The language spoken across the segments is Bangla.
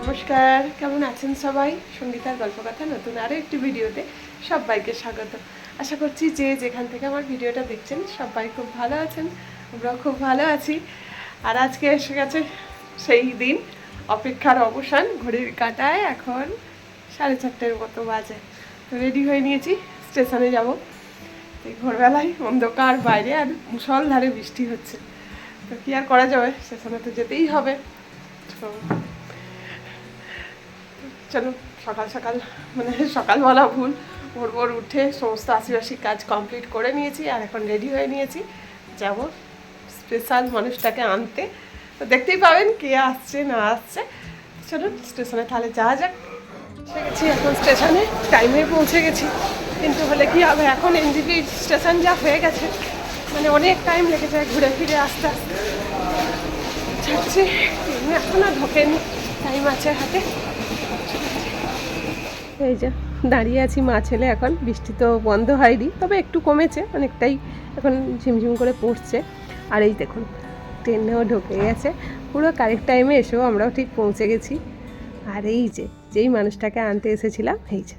নমস্কার, কেমন আছেন সবাই? সঙ্গীতার গল্পকথা নতুন আরও একটি ভিডিওতে সবাইকে স্বাগত। আশা করছি যে যেখান থেকে আমার ভিডিওটা দেখছেন সবাই খুব ভালো আছেন, আমরাও খুব ভালো আছি। আর আজকে এসে গেছে সেই দিন, অপেক্ষার অবসান। ঘড়ির কাঁটায় এখন 4:30 মতো বাজে। তো রেডি হয়ে নিয়েছি, স্টেশনে যাব। এই ভোরবেলায় অন্ধকার বাইরে, আর মুষলধারে বৃষ্টি হচ্ছে। তো কী আর করা যাবে, স্টেশনে তো যেতেই হবে। তো চলো সকাল সকাল, মানে সকাল বলা ভুল, ভোর উঠে সমস্ত আশিবাসী কাজ কমপ্লিট করে নিয়েছি। আর এখন রেডি হয়ে নিয়েছি, যাব স্পেশাল মানুষটাকে আনতে। তো দেখতেই পাবেন কে আসছে না আসছে। চলুন স্টেশনে তাহলে যাওয়া যাক। এসে গেছি এখন স্টেশনে, টাইমে পৌঁছে গেছি। কিন্তু হলে কি হবে, এখন এনজিপি স্টেশন যা হয়ে গেছে, মানে অনেক টাইম লেগে যায় ঘুরে ফিরে আসতে আসতে। যাচ্ছি, এখন আর ঢোকেনি, টাইম আছে হাতে। এই যে দাঁড়িয়ে আছি মা ছেলে এখন। বৃষ্টি তো বন্ধ হয়নি, তবে একটু কমেছে, অনেকটাই এখন ঝিমঝিম করে পড়ছে। আর এই দেখুন ট্রেনেও ঢুকে গেছে, পুরো কারেক্ট টাইমে এসেও আমরাও ঠিক পৌঁছে গেছি। আর এই যে যেই মানুষটাকে আনতে এসেছিলাম, এই যে।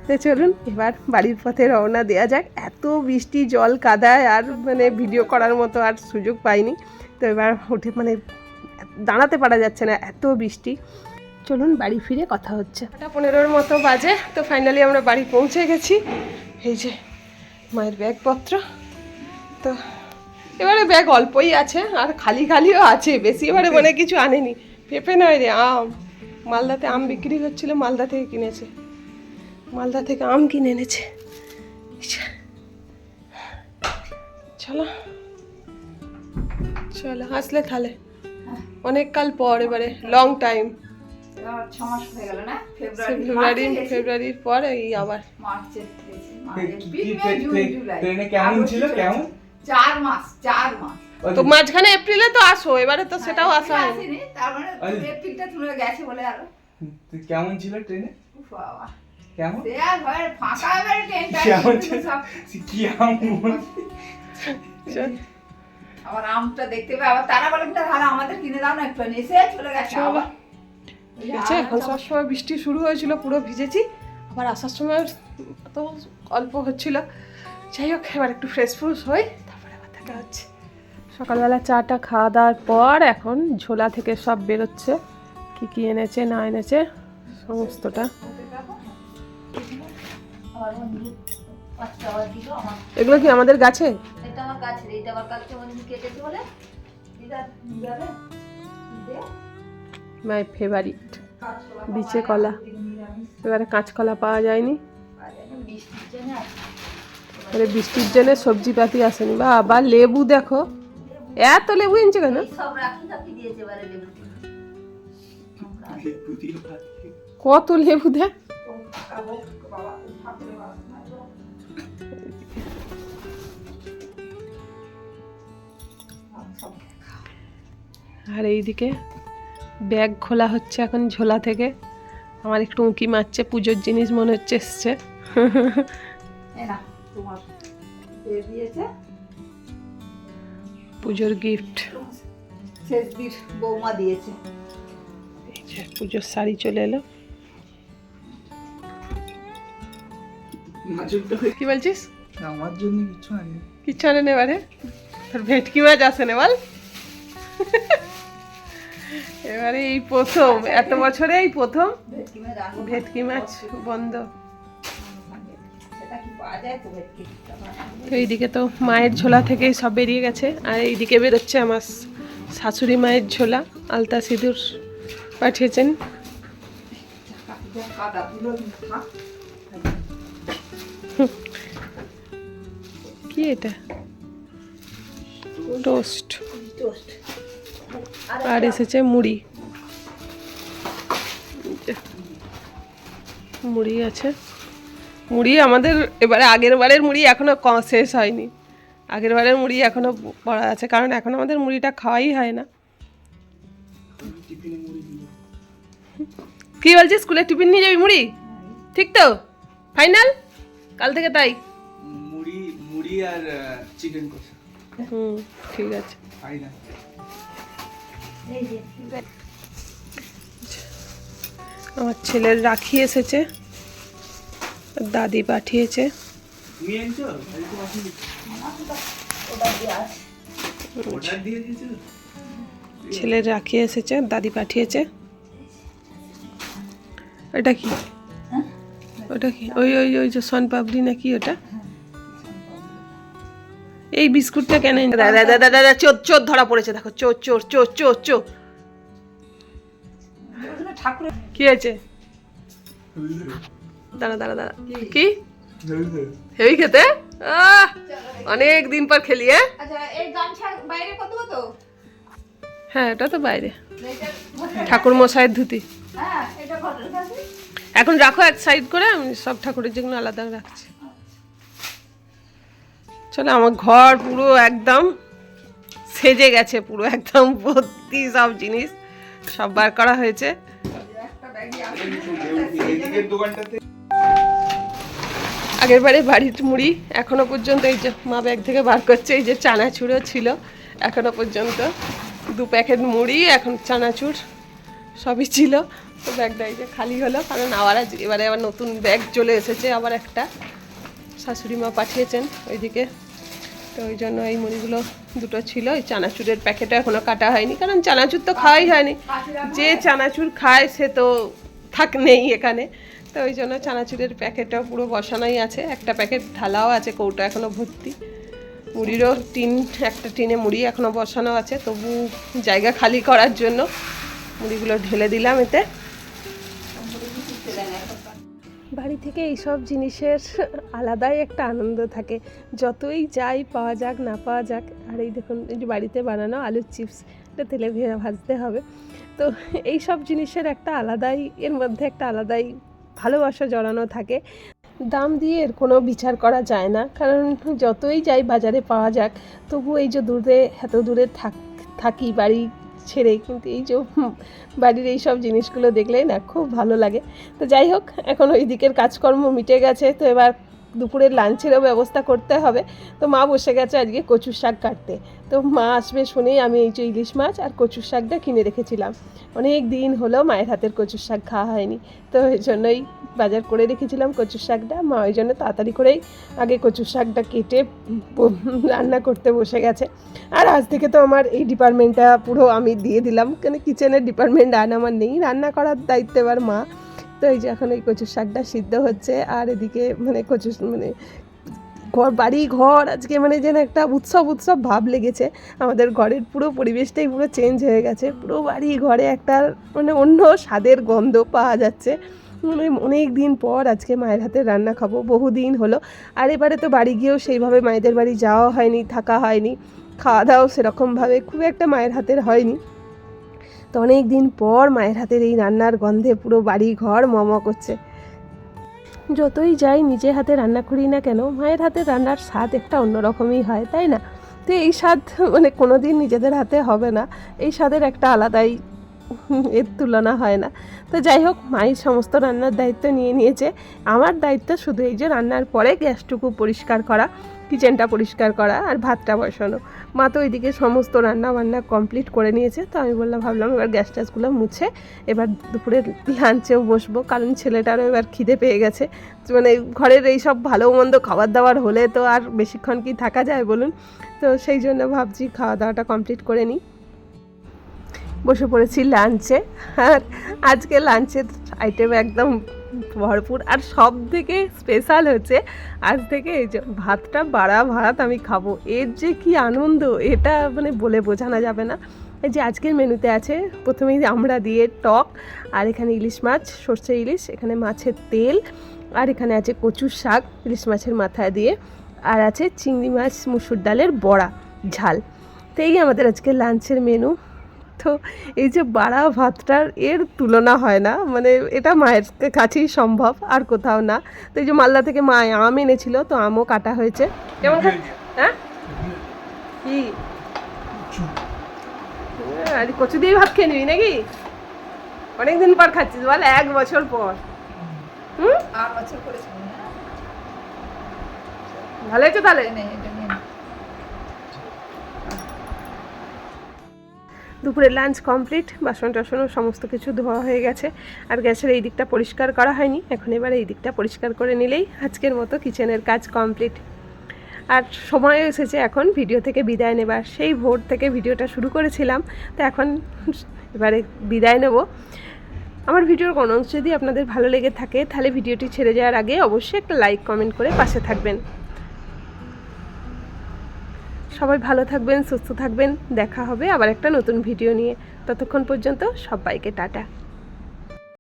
তো চলুন এবার বাড়ির পথে রওনা দেওয়া যাক। এত বৃষ্টি, জল কাদায় আর মানে ভিডিও করার মতো আর সুযোগ পাইনি। তো এবার উঠে মানে দাঁড়াতে পারা যাচ্ছে না, এত বৃষ্টি। চলুন বাড়ি ফিরে কথা হচ্ছে। 8:15 মতো বাজে। তো ফাইনালি আমরা বাড়ি পৌঁছে গেছি। এই যে মায়ের ব্যাগপত্র। তো এবারে ব্যাগ অল্পই আছে, আর খালি খালিও আছে, বেশি এবারে মানে কিছু আনেনি। পেঁপে নয় রে, আম। মালদাতে আম বিক্রি হচ্ছিল, মালদা থেকে কিনেছে, মালদা থেকে আম কিনে এনেছে। চলো চলো, আসলে তাহলে অনেক কাল পর, এবারে লং টাইম। 6 মাস হয়ে গেল না? ফেব্রুয়ারির পর এই আবার মার্চে ট্রেনে কেমন ছিল? কেমন? 4 মাস। তো মাঝখানে এপ্রিলে তো আসো, এবারে তো সেটাও আসা হয়নি। আসেনি, তার মানে এপ্রিলটা তুলে গেছে বলে আরো। কেমন ছিল ট্রেনে? বাবা কেমন? সে আর ঘরে ফাঁকা এবারে ট্রেনটা কেমন ছিল? কি আম? আবার আমটা দেখতে পাই, আবার তারা বলে তাহলে আমাদের কিনে দাও না একটু, এসে চলে গেছে আবার। আচ্ছা, এখন সব সময় বৃষ্টি শুরু হয়েছিল, পুরো ভিজেছি। আবার আসার সময় তো অল্প হচ্ছিল। যাই হোক, এবার একটু ফ্রেশ হই, তারপরে আবার দেখা হচ্ছে। সকালবেলা চাটা খাওয়া দাওয়ার পর এখন ঝোলা থেকে সব বেরোচ্ছে, কি কি এনেছে না এনেছে সমস্তটা। এগুলো কি আমাদের গাছে? এটা আমার কাছে, এটা আমার কাছে মনে কেটেছে বলে এটা যাবে দে। মাই ফেভারিট বিচে কলা। এবারে কাঁচকলা পাওয়া যায়নি, এবারে বৃষ্টির জন্য সবজি পাতি আসেনি। বা আবার লেবু দেখো, এত লেবু এনেছে কেন? কত লেবু দেখ। আর এইদিকে ব্যাগ খোলা হচ্ছে এখন ঝোলা থেকে। আমার একটু উঁকি মারছে, পুজোর জিনিস মনে হচ্ছে এসছে। পুজোর গিফট বৌমা দিয়েছে। পুজোর শাড়ি চলে এলো। কি বলছিস? আমার জন্য কিছু আনি। কিচ্ছু আনেন এবারে? তোর ভেটকি মাছ আসে না বল? এবারে এই প্রথম, এত বছরে এই প্রথম ভেটকি মাছ বন্ধ। তো এইদিকে তো মায়ের ঝোলা থেকেই সব বেরিয়ে গেছে, আর এইদিকে বেরোচ্ছে আমার শাশুড়ি মায়ের ঝোলা। আলতা সিঁদুর পাঠিয়েছেন। কি এটা? টোস্ট। আর এসেছে মুড়ি, মুড়ি আছে। মুড়ি আমাদের এবারে, আগের বারের মুড়ি এখনো শেষ হয়নি। আগের বারের মুড়ি এখনো পড়া আছে, কারণ এখন আমাদের মুড়িটা খাওয়াই হয় না। কি বলছিস, স্কুলে টিফিন নিয়ে যাবি মুড়ি? ঠিক তো, ফাইনাল কাল থেকে তাই? মুড়ি আর চিকেন কষা। ঠিক আছে। ফাইনাল। আমার ছেলের রাখি এসেছে, দাদি পাঠিয়েছে। তুমি এনেছো? অর্ডার দিয়ে দিয়েছো? ছেলের রাখি এসেছে, দাদি পাঠিয়েছে। এটা কি? ওটা কি? ওই ওই ওই যে সন পাপড়ি নাকি ওটা? এই বিস্কুটটা কেন? দাদা চোর চোর ধরা পড়েছে, দেখো চোর চোর চোর চোর চোর। ঠাকুর কি হয়েছে? দাঁড়া দাঁড়া দাঁড়া, কি হেভি খেতে? অনেক দিন পর খেলি। আচ্ছা এই গামছা বাইরে কত কত? হ্যাঁ এটা তো বাইরে, এটা ঠাকুর মশাইয়ের ধুতি। হ্যাঁ এটা ঘরের কাছে। এখন রাখো এক সাইড করে, আমি সব ঠাকুরের যেগুলো আলাদা রাখছি। চলো, আমার ঘর পুরো একদম সেজে গেছে, পুরো একদম ভর্তি সব জিনিস সব বার করা হয়েছে। একটা ব্যাগই এদিকের দোকানটাতে আগের বারে বাড়ির মুড়ি এখনো পর্যন্ত, এই যে মা ব্যাগ থেকে বার করছে, এই যে চানাচুরও ছিল এখনো পর্যন্ত, 2 প্যাকেট মুড়ি, এখন চানাচুর সবই ছিল। তো ব্যাগটা এই যে খালি হলো, কারণ এবারে আবার নতুন ব্যাগ চলে এসেছে, আবার একটা শাশুড়ি মা পাঠিয়েছেন ওইদিকে। তো ওই জন্য এই মুড়িগুলো 2টো ছিল। এই চানাচুরের প্যাকেটটা এখনো কাটা হয়নি, কারণ চানাচুর তো খাওয়াই হয়নি। যে চানাচুর খায় সে তো নেই এখানে। তো ওই জন্য চানাচুরের প্যাকেটটাও পুরো বসানোই আছে, একটা প্যাকেট ঢালাও আছে, কৌটা এখনো ভর্তি। মুড়িরও একটা টিনে মুড়ি এখনো বসানো আছে, তবু জায়গা খালি করার জন্য মুড়িগুলো ঢেলে দিলাম এতে। বাড়ি থেকে এইসব জিনিসের আলাদাই একটা আনন্দ থাকে, যতই যাই পাওয়া যাক না পাওয়া যাক। আর এই দেখুন, এই যে বাড়িতে বানানো আলুর চিপস, এটা তেলে ভাজতে হবে। তো এই সব জিনিসের একটা আলাদাই, এর মধ্যে একটা আলাদাই ভালোবাসা জড়ানো থাকে। দাম দিয়ে এর কোনো বিচার করা যায় না, কারণ যতই যাই বাজারে পাওয়া যাক, তবু এই যে এত দূরে থাকি বাড়ি ছেড়ে, কিন্তু এই যে বাড়ির এই সব জিনিসগুলো দেখলেই না খুব ভালো লাগে। তো যাই হোক, এখন ওই দিকের কাজকর্ম মিটে গেছে, তো এবার দুপুরের লাঞ্চেরও ব্যবস্থা করতে হবে। তো মা বসে গেছে আজকে কচুর শাক কাটতে। তো মা আসবে শুনেই আমি এই যে ইলিশ মাছ আর কচুর শাকটা কিনে রেখেছিলাম। অনেক দিন হলো মায়ের হাতের কচুর শাক খাওয়া হয়নি, তো এই জন্যই বাজার করে রেখেছিলাম কচুর শাকটা। মা ওই জন্য তাড়াতাড়ি করেই আগে কচুর শাকটা কেটে রান্না করতে বসে গেছে। আর আজ থেকে তো আমার এই ডিপার্টমেন্টটা পুরো আমি দিয়ে দিলাম, কেন কিচেনের ডিপার্টমেন্ট আর আমার নেই, রান্না করার দায়িত্ব এবার মা। তো এই যে এখন এই কচুর শাকটা সিদ্ধ হচ্ছে, আর এদিকে বাড়ি ঘর আজকে যেন একটা উৎসব ভাব লেগেছে। আমাদের ঘরের পুরো পরিবেশটাই পুরো চেঞ্জ হয়ে গেছে, পুরো বাড়ি ঘরে একটা অন্য স্বাদের গন্ধ পাওয়া যাচ্ছে। অনেক দিন পর আজকে মায়ের হাতের রান্না খাবো, বহুদিন হলো। আর এবারে তো বাড়ি গিয়েও সেইভাবে মায়েদের বাড়ি যাওয়া হয়নি, থাকা হয়নি, খাওয়া দাওয়াও সেরকমভাবে খুব একটা মায়ের হাতের হয়নি। তো অনেক দিন পর মায়ের হাতের এই রান্নার গন্ধে পুরো বাড়ি ঘর করছে। যতই যাই নিজে হাতে রান্না করি না কেন, মায়ের হাতের রান্নার স্বাদ একটা অন্যরকমই হয়, তাই না? তো এই স্বাদ কোনো দিন নিজেদের হাতে হবে না, এই স্বাদের একটা আলাদাই এর তুলনা হয় না। তো যাই হোক, মাই সমস্ত রান্নার দায়িত্ব নিয়ে নিয়েছে। আমার দায়িত্ব শুধু এই যে রান্নার পরে গ্যাসটুকু পরিষ্কার করা, কিচেনটা পরিষ্কার করা আর ভাতটা বসানো। মা তো ওইদিকে সমস্ত রান্না কমপ্লিট করে নিয়েছে। তো আমি ভাবলাম এবার গ্যাস ট্যাসগুলো মুছে এবার দুপুরের লাঞ্চেও বসবো, কারণ ছেলেটারও এবার খিদে পেয়ে গেছে। ঘরের এই সব ভালো মন্দ খাবার দাবার হলে তো আর বেশিক্ষণ কি থাকা যায় বলুন? তো সেই জন্য ভাবছি খাওয়া দাওয়াটা কমপ্লিট করে নিই। বসে পড়েছি লাঞ্চে, আর আজকে লাঞ্চের আইটেম একদম ভরপুর। আর সব থেকে স্পেশাল হচ্ছে আজ থেকে এই যে ভাতটা, বাড়া ভাত আমি খাবো, এর যে কি আনন্দ এটা বলে বোঝানো যাবে না। এই যে আজকের মেনুতে আছে প্রথমেই আমড়া দিয়ে টক, আর এখানে ইলিশ মাছ, সর্ষে ইলিশ, এখানে মাছের তেল, আর এখানে আছে কচুর শাক ইলিশ মাছের মাথায় দিয়ে, আর আছে চিংড়ি মাছ মুসুর ডালের বড়া ঝাল। তো এই আমাদের আজকে লাঞ্চের মেনু। তো এই যে বাড়া ভাতটার এর তুলনা হয় না, এটা মায়ের কাছেই সম্ভব, আর কোথাও না। তো এই যে মালদা থেকে মা আম এনেছিল, তো আমও কাটা হয়েছে। কেমন হ্যাঁ কি আর কচু দিয়ে ভাত খেয়ে নিবি নাকি? অনেকদিন পর খাচ্ছিস বল, 1 বছর পর। 8 বছর করেছি। ভালো হয়েছে তাহলে। দুপুরে লাঞ্চ কমপ্লিট, বাসন টাসনও সমস্ত কিছু ধোয়া হয়ে গেছে। আর গ্যাসের এই দিকটা পরিষ্কার করা হয়নি, এখন এবার এই দিকটা পরিষ্কার করে নিলেই আজকের মতো কিচেনের কাজ কমপ্লিট। আর সময় এসেছে এখন ভিডিও থেকে বিদায় নেবার। সেই ভোর থেকে ভিডিওটা শুরু করেছিলাম, তো এখন এবারে বিদায় নেব। আমার ভিডিওর কোনো অংশ যদি আপনাদের ভালো লেগে থাকে তাহলে ভিডিওটি ছেড়ে যাওয়ার আগে অবশ্যই একটা লাইক কমেন্ট করে পাশে থাকবেন। সবাই ভালো থাকবেন, সুস্থ থাকবেন। দেখা হবে আবার একটা নতুন ভিডিও নিয়ে। ততক্ষণ পর্যন্ত সবাইকে টাটা।